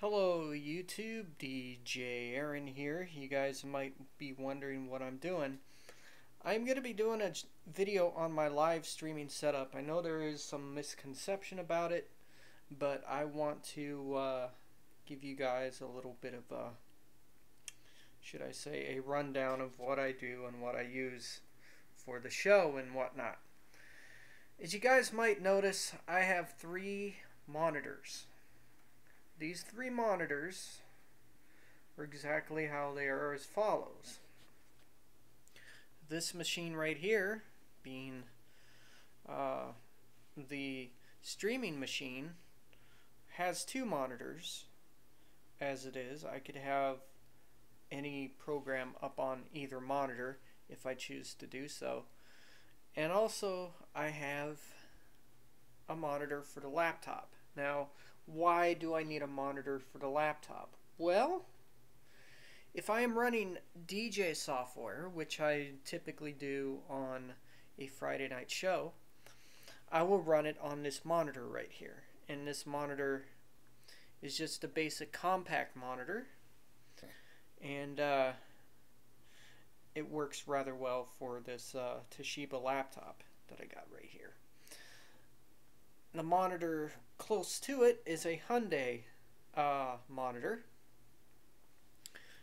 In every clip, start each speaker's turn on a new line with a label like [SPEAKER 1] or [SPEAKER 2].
[SPEAKER 1] Hello YouTube, DJ Aaron here. You guys might be wondering what I'm doing. I'm going to be doing a video on my live streaming setup. I know there is some misconception about it, but I want to give you guys a little bit of a, should I say, a rundown of what I do and what I use for the show and whatnot. As you guys might notice, I have 3 monitors. These 3 monitors are exactly how they are as follows. This machine right here, being the streaming machine, has 2 monitors as it is. I could have any program up on either monitor if I choose to do so. And also I have a monitor for the laptop. Now, why do I need a monitor for the laptop? Well, if I am running DJ software, which I typically do on a Friday night show, I will run it on this monitor right here. And this monitor is just a basic compact monitor, and it works rather well for this Toshiba laptop that I got right here. The monitor close to it is a Hyundai monitor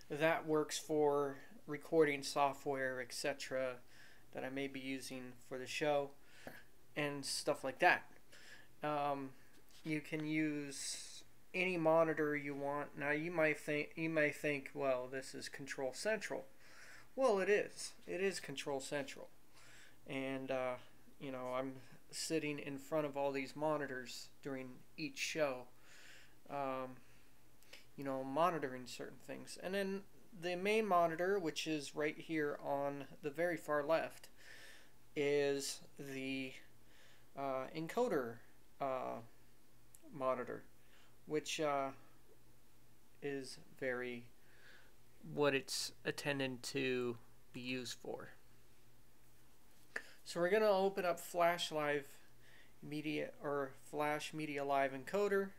[SPEAKER 1] that works for recording software, etc., that I may be using for the show and stuff like that. You can use any monitor you want. Now you may think, well, this is Control Central. Well, it is. It is Control Central, and you know, I'm sitting in front of all these monitors during each show, you know, monitoring certain things. And then the main monitor, which is right here on the very far left, is the encoder monitor, which is very what it's intended to be used for. So we're going to open up Flash Live Media, or Flash Media Live Encoder,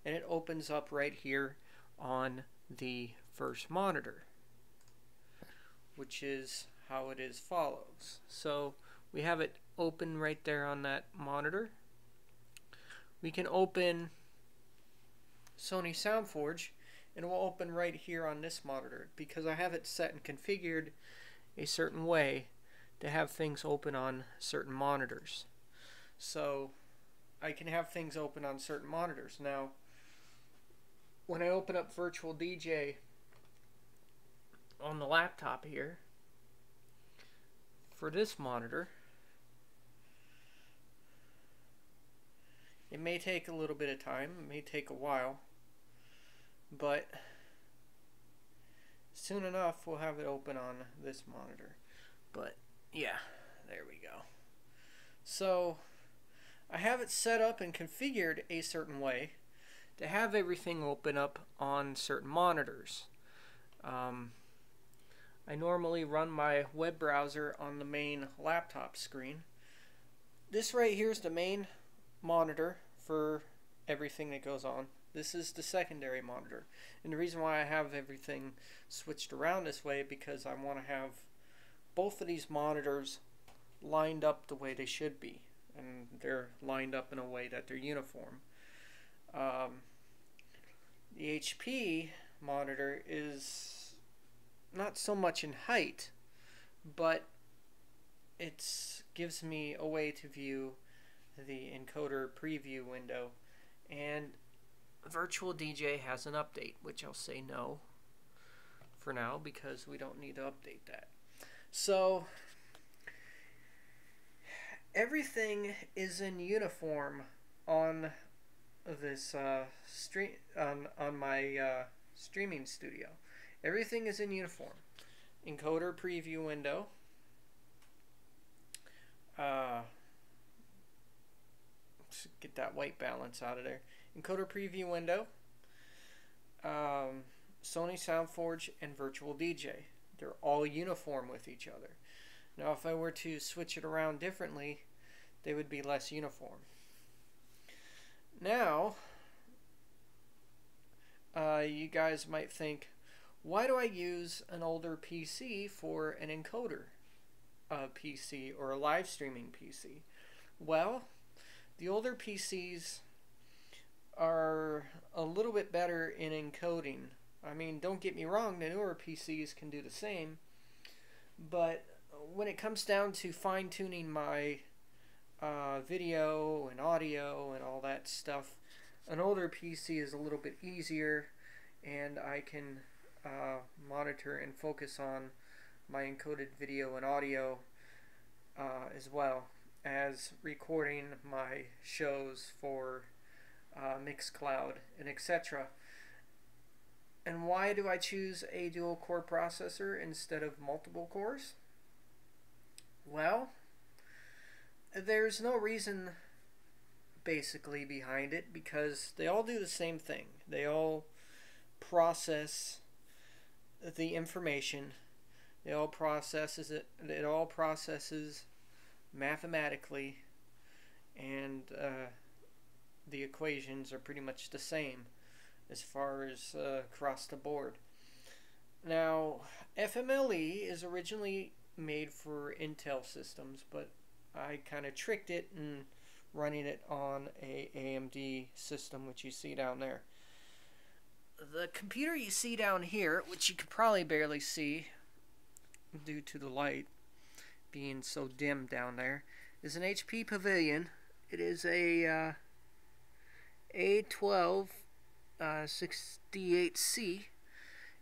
[SPEAKER 1] and it opens up right here on the first monitor, which is how it is follows. So we have it open right there on that monitor. We can open Sony SoundForge, and it will open right here on this monitor because I have it set and configured a certain way to have things open on certain monitors. So I can have things open on certain monitors. Now, when I open up Virtual DJ on the laptop here, for this monitor, it may take a little bit of time, it may take a while, but soon enough we'll have it open on this monitor. But yeah, there we go. So I have it set up and configured a certain way to have everything open up on certain monitors. I normally run my web browser on the main laptop screen. This right here is the main monitor for everything that goes on. This is the secondary monitor. And the reason why I have everything switched around this way because I want to have both of these monitors lined up the way they should be, and they're lined up in a way that they're uniform. The HP monitor is not so much in height, but it gives me a way to view the encoder preview window, and Virtual DJ has an update, which I'll say no for now because we don't need to update that. So everything is in uniform on this on my streaming studio. Everything is in uniform. Encoder preview window. Let's get that white balance out of there. Encoder preview window. Sony SoundForge and Virtual DJ. They're all uniform with each other. Now if I were to switch it around differently, they would be less uniform. Now you guys might think, why do I use an older PC for an encoder PC or a live streaming PC? Well, the older PCs are a little bit better in encoding. I mean, don't get me wrong, the newer PCs can do the same, but when it comes down to fine-tuning my video and audio and all that stuff, an older PC is a little bit easier, and I can monitor and focus on my encoded video and audio as well as recording my shows for Mixcloud and etc. And why do I choose a dual core processor instead of multiple cores? Well, there's no reason basically behind it, because they all do the same thing. They all process the information. It all processes mathematically, and the equations are pretty much the same as far as across the board. Now, FMLE is originally made for Intel systems, but I kind of tricked it in running it on a AMD system, which you see down there. The computer you see down here, which you could probably barely see due to the light being so dim down there, is an HP Pavilion. It is a A12 68C.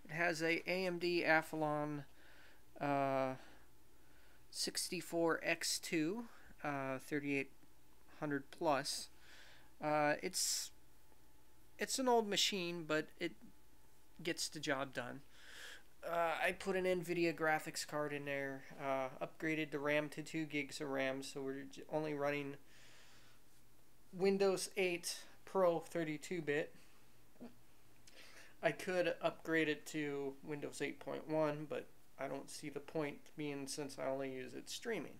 [SPEAKER 1] It has a AMD Athlon 64X2 3800 plus. It's an old machine, but it gets the job done. I put an NVIDIA graphics card in there, upgraded the RAM to 2 gigs of RAM, so we're only running Windows 8 Pro 32-bit. I could upgrade it to Windows 8.1, but I don't see the point, being since I only use it streaming.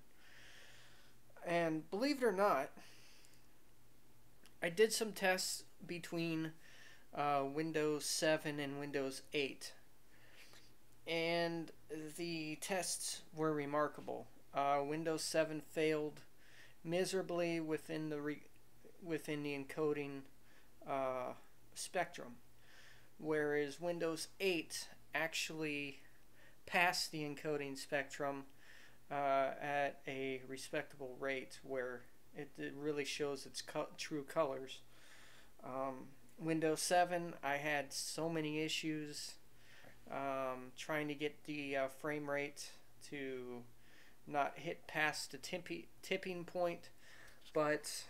[SPEAKER 1] And believe it or not, I did some tests between Windows 7 and Windows 8, and the tests were remarkable. Windows 7 failed miserably within the encoding spectrum, whereas Windows 8 actually passed the encoding spectrum at a respectable rate, where it really shows its true colors. Windows 7, I had so many issues trying to get the frame rate to not hit past the tipping point, but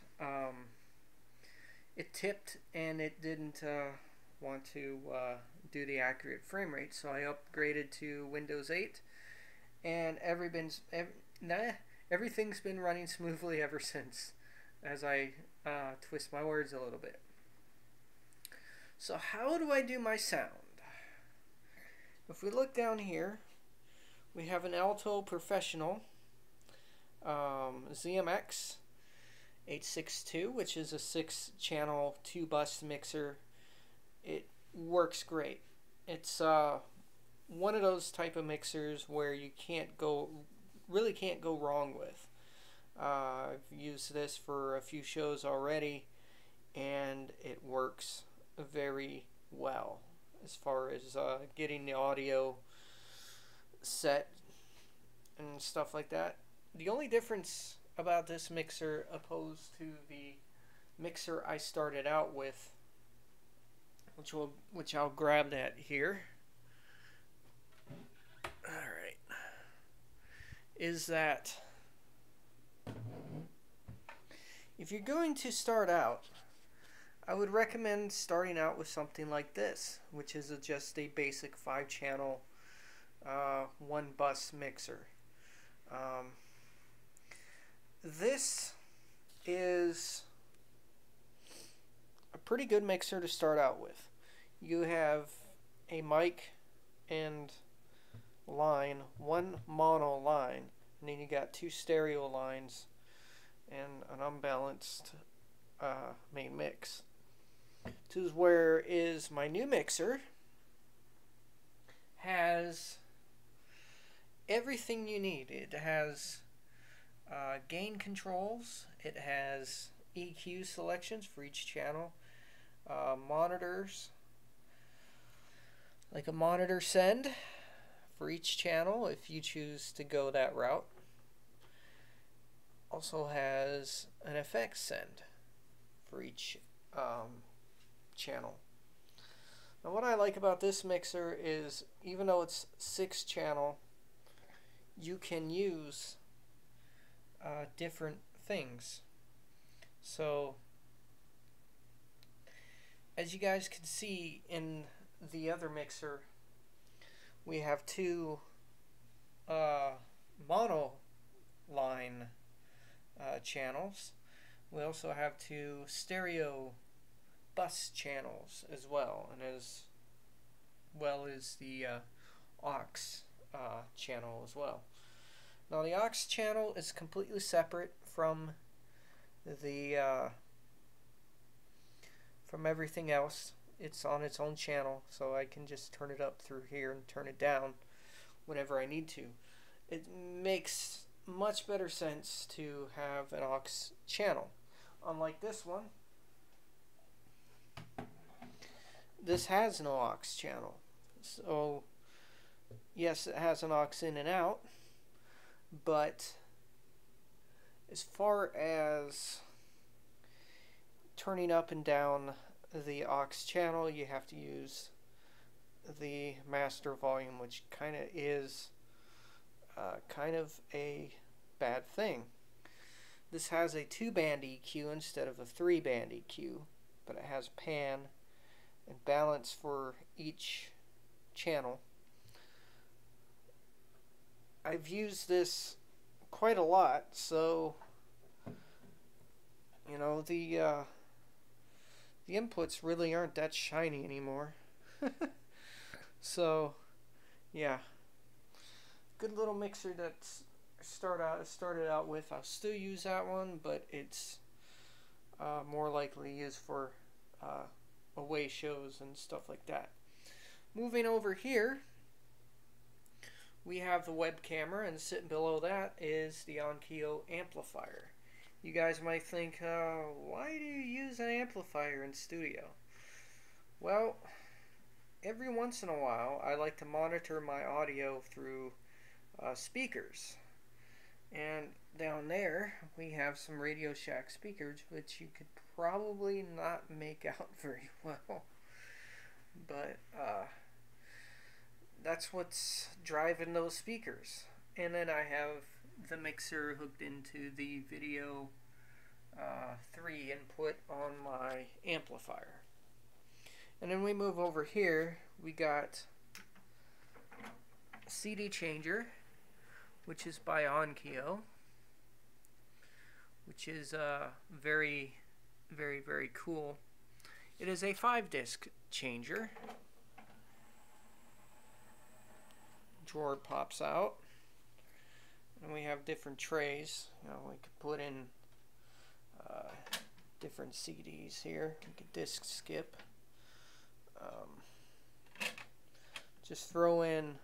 [SPEAKER 1] it tipped and it didn't want to do the accurate frame rate, so I upgraded to Windows 8, and everything's been running smoothly ever since, as I twist my words a little bit. So how do I do my sound? If we look down here, we have an Alto Professional ZMX 862, which is a 6-channel 2-bus mixer. It works great. It's one of those type of mixers where you really can't go wrong with. I've used this for a few shows already, and it works very well as far as getting the audio set and stuff like that. The only difference about this mixer opposed to the mixer I started out with, which I'll grab that here, alright, is that if you're going to start out, I would recommend starting out with something like this, which is just a basic 5-channel 1-bus mixer. This is a pretty good mixer to start out with. You have a mic and line, one mono line, and then you got 2 stereo lines and an unbalanced main mix. This is where is my new mixer. Has everything you need. It has gain controls. It has EQ selections for each channel. Monitors, like a monitor send for each channel if you choose to go that route. Also has an effects send for each channel. Now what I like about this mixer is even though it's 6 channel, you can use different things. So as you guys can see in the other mixer, we have 2 mono line channels. We also have 2 stereo bus channels as well, and as well as the aux channel as well. Now the aux channel is completely separate from the from everything else. It's on its own channel, so I can just turn it up through here and turn it down whenever I need to. It makes much better sense to have an aux channel. Unlike this one, this has no aux channel. So yes, it has an aux in and out, but as far as turning up and down the aux channel, you have to use the master volume, which kind of is kind of a bad thing. This has a 2-band EQ instead of a 3-band EQ, but it has pan and balance for each channel. I've used this quite a lot, so you know the inputs really aren't that shiny anymore. So yeah, good little mixer that's started out with. I'll still use that one, but it's more likely used for away shows and stuff like that. Moving over here, we have the web camera, and sitting below that is the Onkyo amplifier. You guys might think, why do you use an amplifier in studio? Well, every once in a while I like to monitor my audio through speakers. And down there we have some Radio Shack speakers, which you could probably not make out very well. But that's what's driving those speakers. And then I have the mixer hooked into the video 3 input on my amplifier. And then we move over here, we got CD changer, which is by Onkyo, which is very, very, very cool. It is a 5-disc changer. Drawer pops out, and we have different trays. You know, we could put in different CDs here. We could disc skip. Just throw in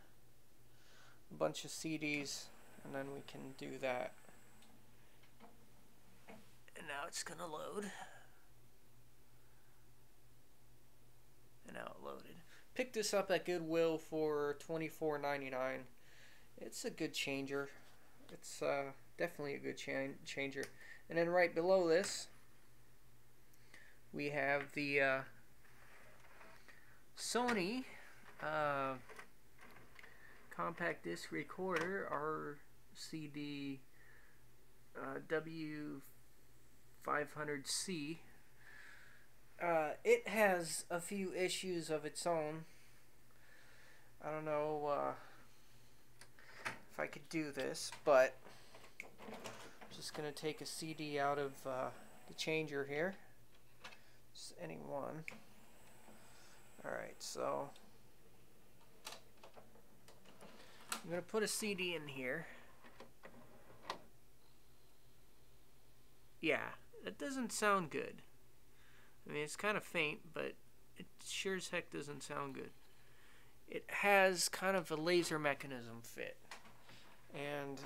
[SPEAKER 1] a bunch of CDs, and then we can do that. And now it's gonna load. And now it loaded. Picked this up at Goodwill for $24.99. It's a good changer. It's definitely a good changer. And then right below this, we have the Sony compact disc recorder, RCD W500C. It has a few issues of its own. I don't know if I could do this, but I'm just going to take a CD out of the changer here. Just any one. Alright, so I'm going to put a CD in here. Yeah, that doesn't sound good. I mean, it's kind of faint, but it sure as heck doesn't sound good. It has kind of a laser mechanism fit. And,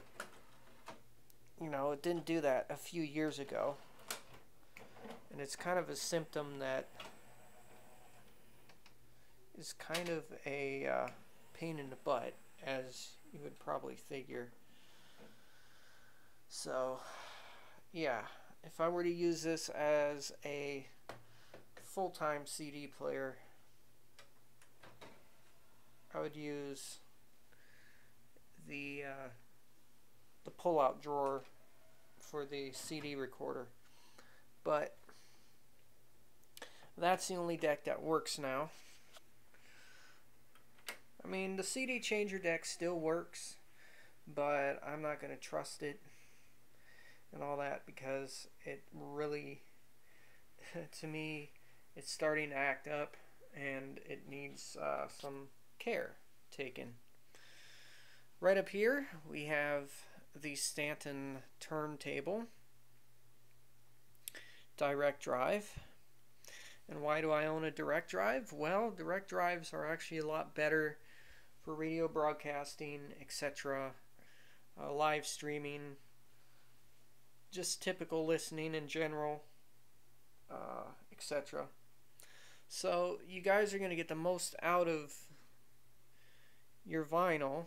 [SPEAKER 1] you know, it didn't do that a few years ago. And it's kind of a symptom that is kind of a pain in the butt, as you would probably figure. So, yeah, if I were to use this as a full-time CD player, I would use the pull-out drawer for the CD recorder. But that's the only deck that works now. I mean, the CD changer deck still works, but I'm not going to trust it and all that because it really, to me, it's starting to act up and it needs some care taken. Right up here we have the Stanton turntable, direct drive. And why do I own a direct drive? Well, direct drives are actually a lot better for radio broadcasting, etc., live streaming, just typical listening in general, etc. So you guys are going to get the most out of your vinyl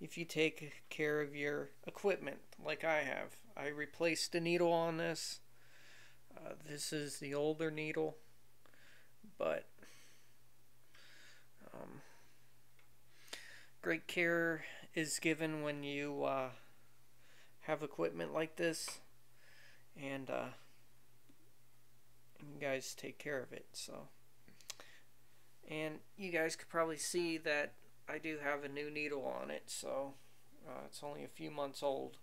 [SPEAKER 1] if you take care of your equipment like I have. I replaced the needle on this. This is the older needle, but great care is given when you have equipment like this, and you guys take care of it. So, and you guys could probably see that I do have a new needle on it, so it's only a few months old.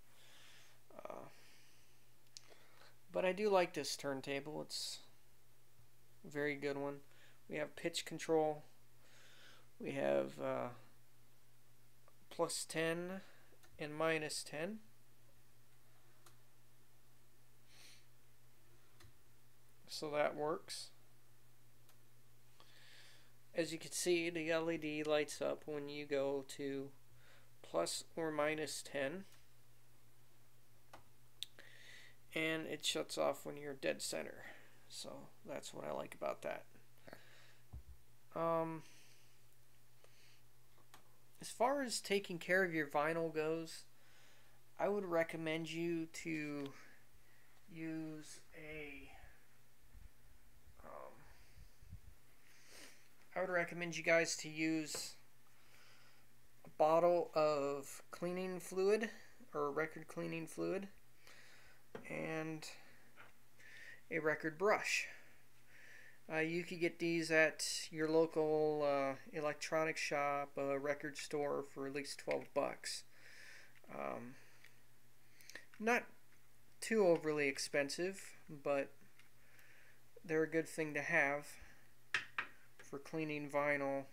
[SPEAKER 1] But I do like this turntable. It's a very good one. We have pitch control. We have +10 and -10. So that works. As you can see, the LED lights up when you go to plus or -10. And it shuts off when you're dead center. So that's what I like about that. As far as taking care of your vinyl goes, I would recommend you to use I would recommend you guys to use a bottle of cleaning fluid or record cleaning fluid and a record brush. You could get these at your local electronics shop, record store for at least $12. Not too overly expensive, but they're a good thing to have for cleaning vinyl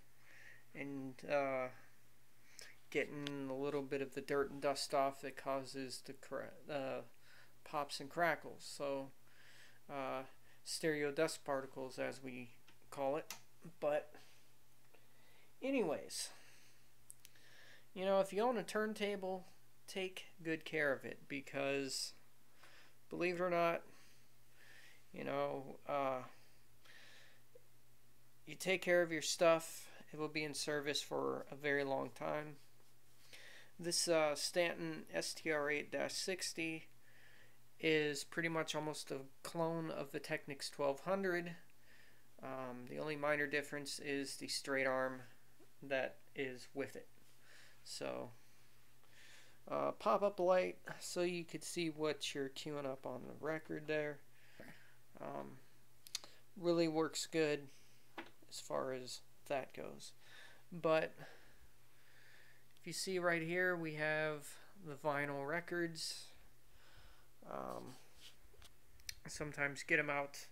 [SPEAKER 1] and getting a little bit of the dirt and dust off that causes the pops and crackles. So stereo dust particles, as we call it. But anyways, you know, if you own a turntable, take good care of it, because believe it or not, you know, you take care of your stuff, it will be in service for a very long time. This Stanton STR8-60 is pretty much almost a clone of the Technics 1200. The only minor difference is the straight arm that is with it. So pop-up light so you could see what you're queuing up on the record there. Really works good as far as that goes. But if you see right here, we have the vinyl records. I sometimes get them out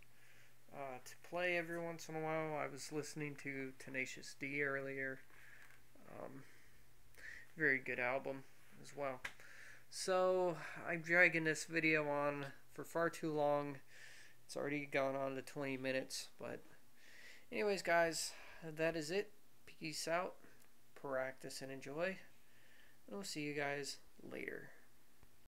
[SPEAKER 1] to play every once in a while. I was listening to Tenacious D earlier. Very good album as well. So I'm dragging this video on for far too long It's already gone on to 20 minutes, but anyways, guys, that is it. Peace out, practice and enjoy, and we'll see you guys later.